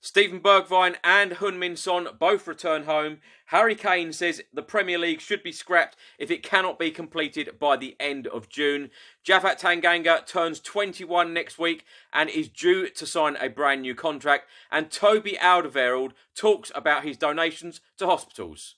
Steven Bergwijn and Heung-min Son both return home. Harry Kane says the Premier League should be scrapped if it cannot be completed by the end of June. Japhet Tanganga turns 21 next week and is due to sign a brand new contract. And Toby Alderweireld talks about his donations to hospitals.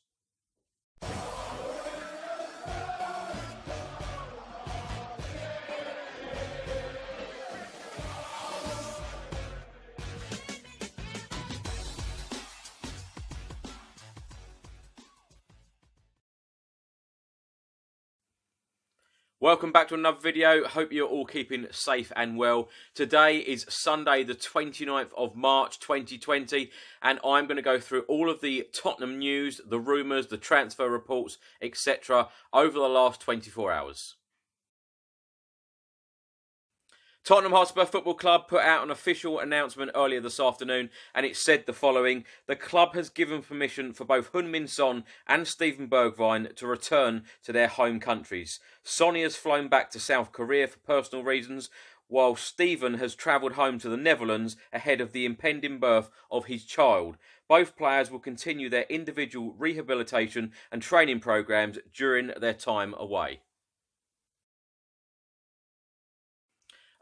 Welcome back to another video. Hope you're all keeping safe and well. Today is Sunday the 29th of March 2020 and I'm going to go through all of the Tottenham news, the rumours, the transfer reports, etc. over the last 24 hours. Tottenham Hotspur Football Club put out an official announcement earlier this afternoon and it said the following: the club has given permission for both Heung-min Son and Steven Bergwijn to return to their home countries. Sonny has flown back to South Korea for personal reasons, while Steven has travelled home to the Netherlands ahead of the impending birth of his child. Both players will continue their individual rehabilitation and training programmes during their time away.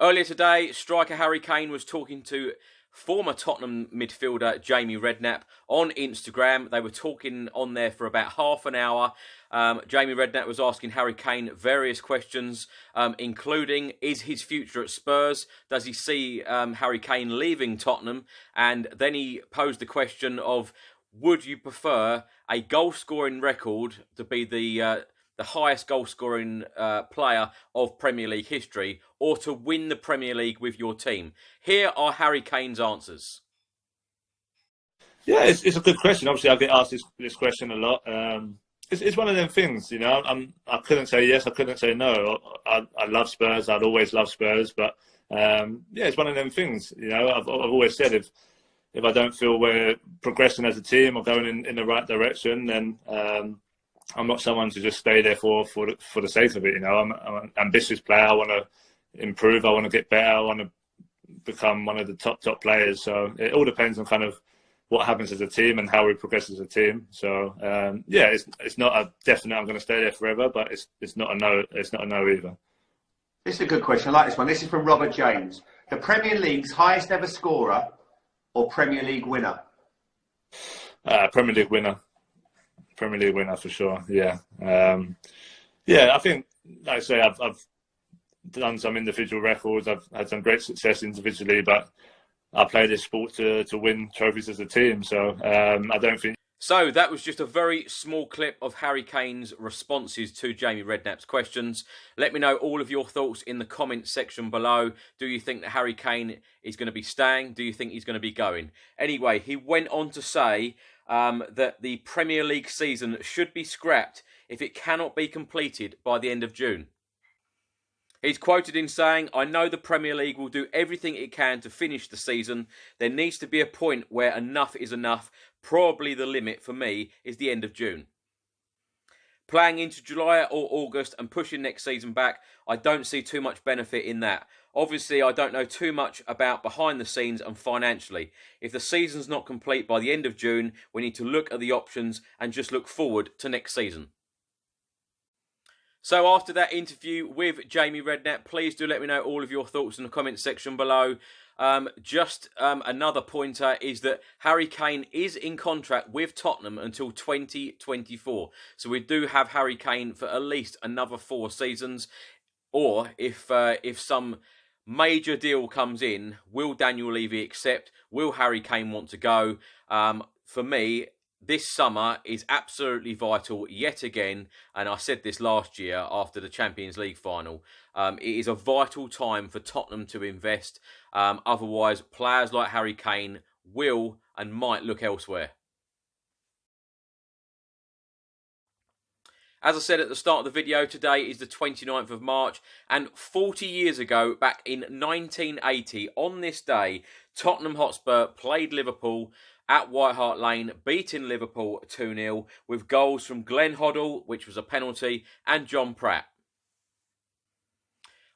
Earlier today, striker Harry Kane was talking to former Tottenham midfielder Jamie Redknapp on Instagram. They were talking on there for about half an hour. Jamie Redknapp was asking Harry Kane various questions, including, is his future at Spurs? Does he see Harry Kane leaving Tottenham? And then he posed the question of, would you prefer a goal-scoring record to be the highest goal-scoring player of Premier League history, or to win the Premier League with your team? Here are Harry Kane's answers. Yeah, it's a good question. Obviously, I get asked this question a lot. It's one of them things, you know. I couldn't say yes, I couldn't say no. I love Spurs. I'd always love Spurs, but yeah, it's one of them things. You know, I've always said if I don't feel we're progressing as a team or going in the right direction, then I'm not someone to just stay there for the sake of it. You know, I'm an ambitious player. I want to improve. I want to get better. I want to become one of the top players. So it all depends on kind of what happens as a team and how we progress as a team. So yeah, it's not a definite I'm going to stay there forever, but it's not a no. It's not a no either. This is a good question. I like this one. This is from Robert James. The Premier League's highest ever scorer or Premier League winner? Premier League winner. Premier League winner for sure. Yeah. Yeah, I think, like I say, I've done some individual records. I've had some great success individually, but I play this sport to win trophies as a team. So I don't think. So that was just a very small clip of Harry Kane's responses to Jamie Redknapp's questions. Let me know all of your thoughts in the comments section below. Do you think that Harry Kane is going to be staying? Do you think he's going to be going? Anyway, he went on to say that the Premier League season should be scrapped if it cannot be completed by the end of June. He's quoted in saying, I know the Premier League will do everything it can to finish the season. There needs to be a point where enough is enough. Probably the limit for me is the end of June. Playing into July or August and pushing next season back, I don't see too much benefit in that. Obviously, I don't know too much about behind the scenes and financially. If the season's not complete by the end of June, we need to look at the options and just look forward to next season. So after that interview with Jamie Redknapp, please do let me know all of your thoughts in the comments section below. Another pointer is that Harry Kane is in contract with Tottenham until 2024. So we do have Harry Kane for at least another 4 seasons. Or if some major deal comes in, will Daniel Levy accept? Will Harry Kane want to go? For me, this summer is absolutely vital yet again, and I said this last year after the Champions League final. It is a vital time for Tottenham to invest. Otherwise, players like Harry Kane will and might look elsewhere. As I said at the start of the video, today is the 29th of March, and 40 years ago, back in 1980, on this day, Tottenham Hotspur played Liverpool at White Hart Lane, beating Liverpool 2-0 with goals from Glenn Hoddle, which was a penalty, and John Pratt.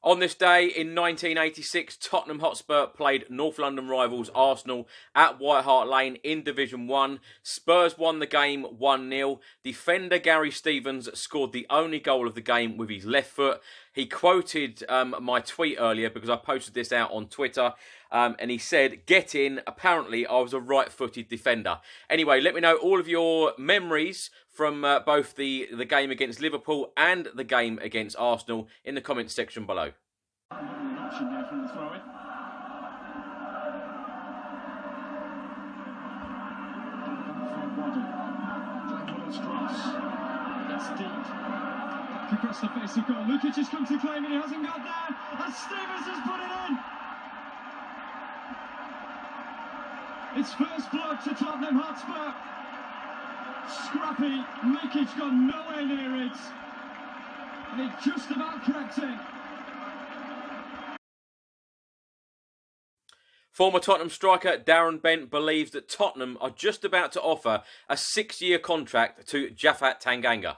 On this day in 1986, Tottenham Hotspur played North London rivals Arsenal at White Hart Lane in Division 1. Spurs won the game 1-0. Defender Gary Stevens scored the only goal of the game with his left foot. He quoted my tweet earlier because I posted this out on Twitter. And he said, "Get in. Apparently, I was a right-footed defender." Anyway, let me know all of your memories from both the game against Liverpool and the game against Arsenal in the comments section below. Option there from the throw-in. Cross. That's deep. Across the face of goal. Lukic has come to claim and he hasn't got there. And Stevens has put it in. It's first blood to Tottenham Hotspur. Scrappy, Lukic got nowhere near it. And it just about crept in. Former Tottenham striker Darren Bent believes that Tottenham are just about to offer a 6-year contract to Japhet Tanganga.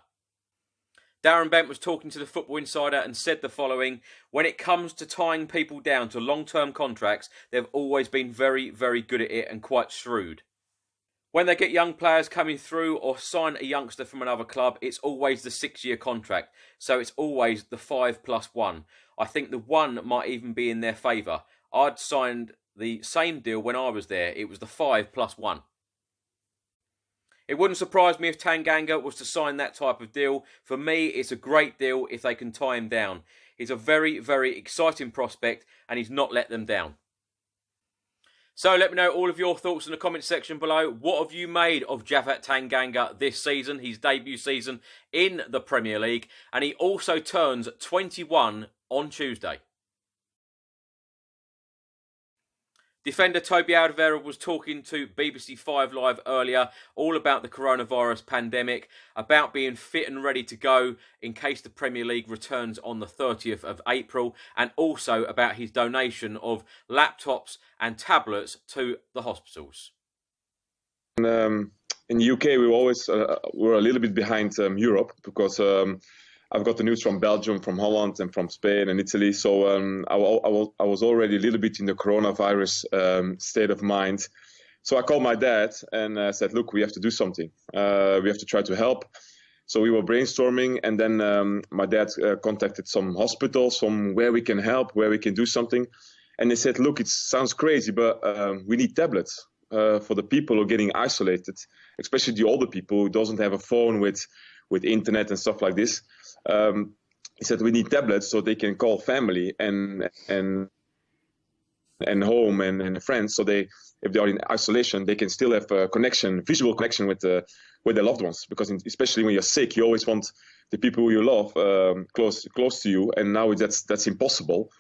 Darren Bent was talking to the Football Insider and said the following: "When it comes to tying people down to long-term contracts, they've always been very, very good at it and quite shrewd. When they get young players coming through or sign a youngster from another club, it's always the 6-year contract. So it's always the 5+1. I think the 1 might even be in their favour. I'd signed the same deal when I was there. It was the 5+1. It wouldn't surprise me if Tanganga was to sign that type of deal. For me, it's a great deal if they can tie him down. He's a very, very exciting prospect and he's not let them down." So let me know all of your thoughts in the comments section below. What have you made of Japhet Tanganga this season, his debut season in the Premier League? And he also turns 21 on Tuesday. Defender Toby Alderweireld was talking to BBC 5 Live earlier all about the coronavirus pandemic, about being fit and ready to go in case the Premier League returns on the 30th of April, and also about his donation of laptops and tablets to the hospitals. In the UK, we're a little bit behind Europe because I've got the news from Belgium, from Holland, and from Spain and Italy. So I was already a little bit in the coronavirus state of mind. So I called my dad and said, "Look, we have to do something. We have to try to help." So we were brainstorming, and then my dad contacted some hospitals from where we can help, where we can do something. And they said, "Look, it sounds crazy, but we need tablets for the people who are getting isolated, especially the older people who doesn't have a phone with internet and stuff like this." He said, "We need tablets so they can call family and home and friends. So if they are in isolation, they can still have a connection, visual connection with their loved ones. Because especially when you're sick, you always want the people who you love close to you. And now that's impossible.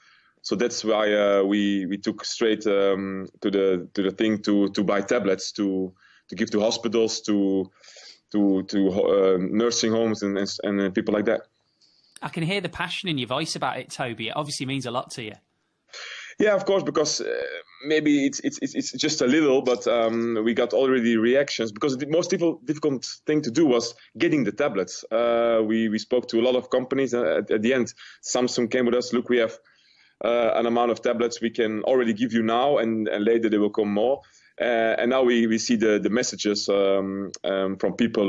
So that's why we took straight to the thing to buy tablets to give to hospitals, to nursing homes and people like that." I can hear the passion in your voice about it, Toby. It obviously means a lot to you. Yeah, of course, because maybe it's just a little, but we got already reactions. Because the most difficult thing to do was getting the tablets. We spoke to a lot of companies. At the end, Samsung came with us. "Look, we have an amount of tablets we can already give you now, and later there will come more." And now we see the messages from people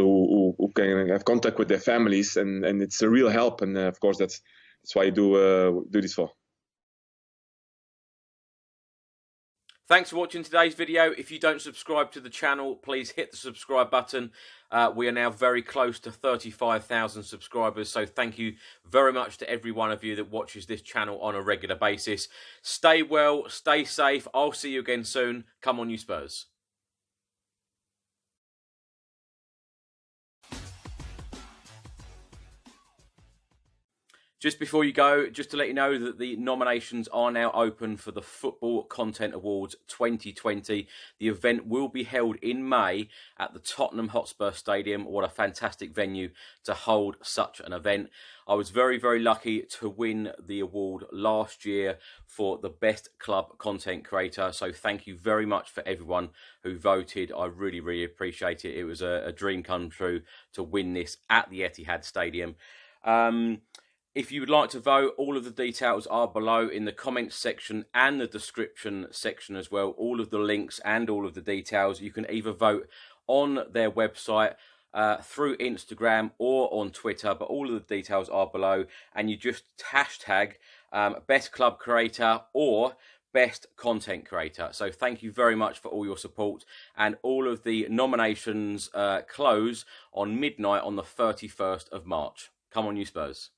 who can have contact with their families, and it's a real help. And of course, that's why you do this for. Thanks for watching today's video. If you don't subscribe to the channel, please hit the subscribe button. We are now very close to 35,000 subscribers, so thank you very much to every one of you that watches this channel on a regular basis. Stay well, stay safe. I'll see you again soon. Come on, you Spurs. Just before you go, just to let you know that the nominations are now open for the Football Content Awards 2020. The event will be held in May at the Tottenham Hotspur Stadium. What a fantastic venue to hold such an event. I was very, very lucky to win the award last year for the best club content creator. So thank you very much for everyone who voted. I really, really appreciate it. It was a dream come true to win this at the Etihad Stadium. If you would like to vote, all of the details are below in the comments section and the description section as well. All of the links and all of the details. You can either vote on their website, through Instagram or on Twitter, but all of the details are below, and you just hashtag best club creator or best content creator. So thank you very much for all your support, and all of the nominations close on midnight on the 31st of March. Come on, you Spurs.